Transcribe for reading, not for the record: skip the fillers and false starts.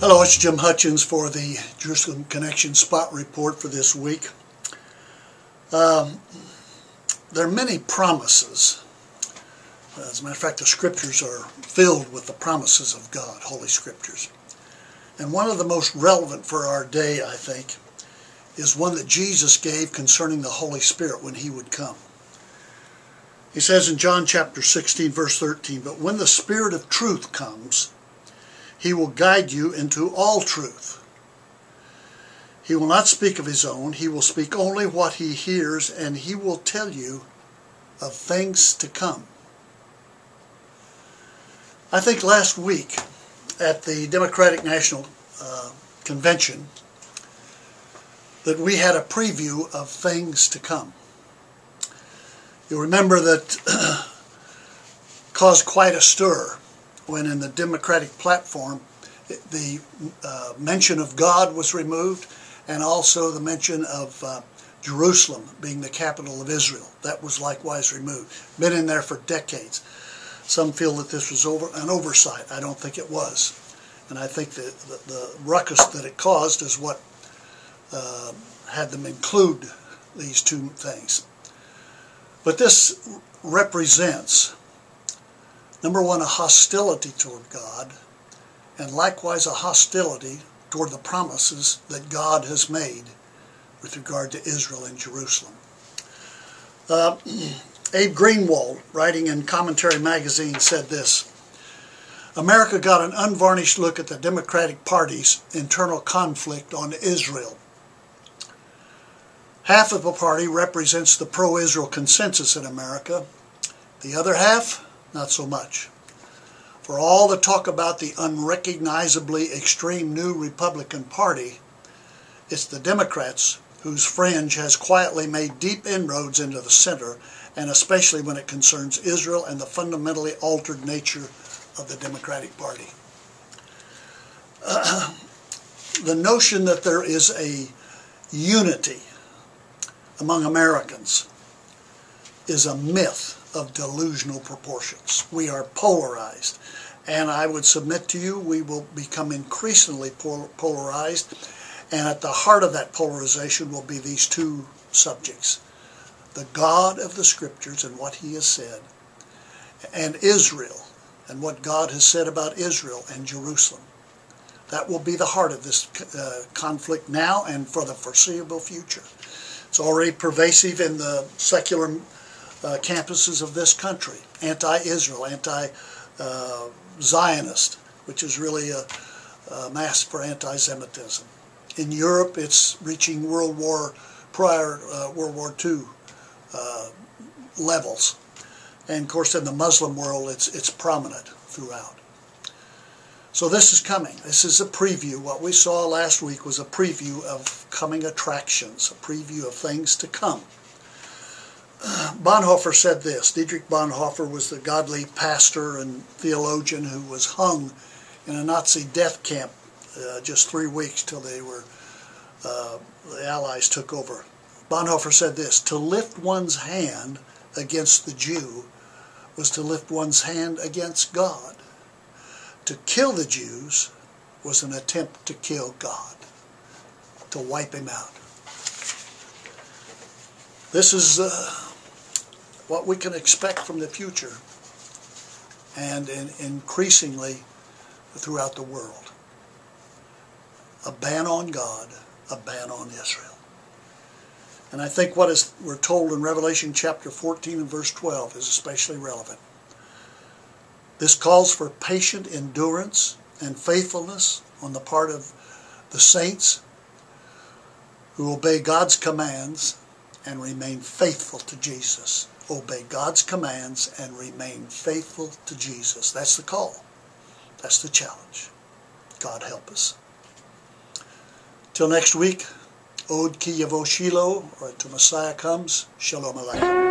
Hello, it's Jim Hutchins for the Jerusalem Connection Spot Report for this week. There are many promises. As a matter of fact, the scriptures are filled with the promises of God, Holy Scriptures. And one of the most relevant for our day, I think, is one that Jesus gave concerning the Holy Spirit when He would come. He says in John chapter 16, verse 13, "But when the Spirit of truth comes, He will guide you into all truth. He will not speak of His own. He will speak only what He hears, and He will tell you of things to come." I think last week at the Democratic National Convention that we had a preview of things to come. You'll remember that caused quite a stir when in the Democratic platform the mention of God was removed, and also the mention of Jerusalem being the capital of Israel. That was likewise removed. Been in there for decades. Some feel that this was an oversight. I don't think it was. And I think that the ruckus that it caused is what had them include these two things. But this represents, number one, a hostility toward God, and likewise a hostility toward the promises that God has made with regard to Israel and Jerusalem. Abe Greenwald, writing in Commentary Magazine, said this: "America got an unvarnished look at the Democratic Party's internal conflict on Israel. Half of the party represents the pro-Israel consensus in America. The other half, not so much. For all the talk about the unrecognizably extreme new Republican Party, it's the Democrats whose fringe has quietly made deep inroads into the center, and especially when it concerns Israel and the fundamentally altered nature of the Democratic Party." The notion that there is a unity among Americans is a myth of delusional proportions. We are polarized, and I would submit to you we will become increasingly polarized, and at the heart of that polarization will be these two subjects: the God of the Scriptures and what He has said, and Israel and what God has said about Israel and Jerusalem. That will be the heart of this conflict now and for the foreseeable future. It's already pervasive in the secular campuses of this country. Anti-Israel, anti-Zionist, which is really a mask for anti-Semitism. In Europe, it's reaching World War II levels. And of course, in the Muslim world, it's prominent throughout. So this is coming. This is a preview. What we saw last week was a preview of coming attractions, a preview of things to come. Bonhoeffer said this. Dietrich Bonhoeffer was the godly pastor and theologian who was hung in a Nazi death camp just 3 weeks till the Allies took over. Bonhoeffer said this: "To lift one's hand against the Jew was to lift one's hand against God. To kill the Jews was an attempt to kill God, to wipe Him out." This is what we can expect from the future, and increasingly throughout the world. A ban on God, a ban on Israel. And I think what we're told in Revelation chapter 14 and verse 12 is especially relevant. This calls for patient endurance and faithfulness on the part of the saints who obey God's commands and remain faithful to Jesus. Obey God's commands and remain faithful to Jesus. That's the call. That's the challenge. God help us. Till next week, Od Ki Yavo Shiloh, or until Messiah comes, Shalom Aleichem.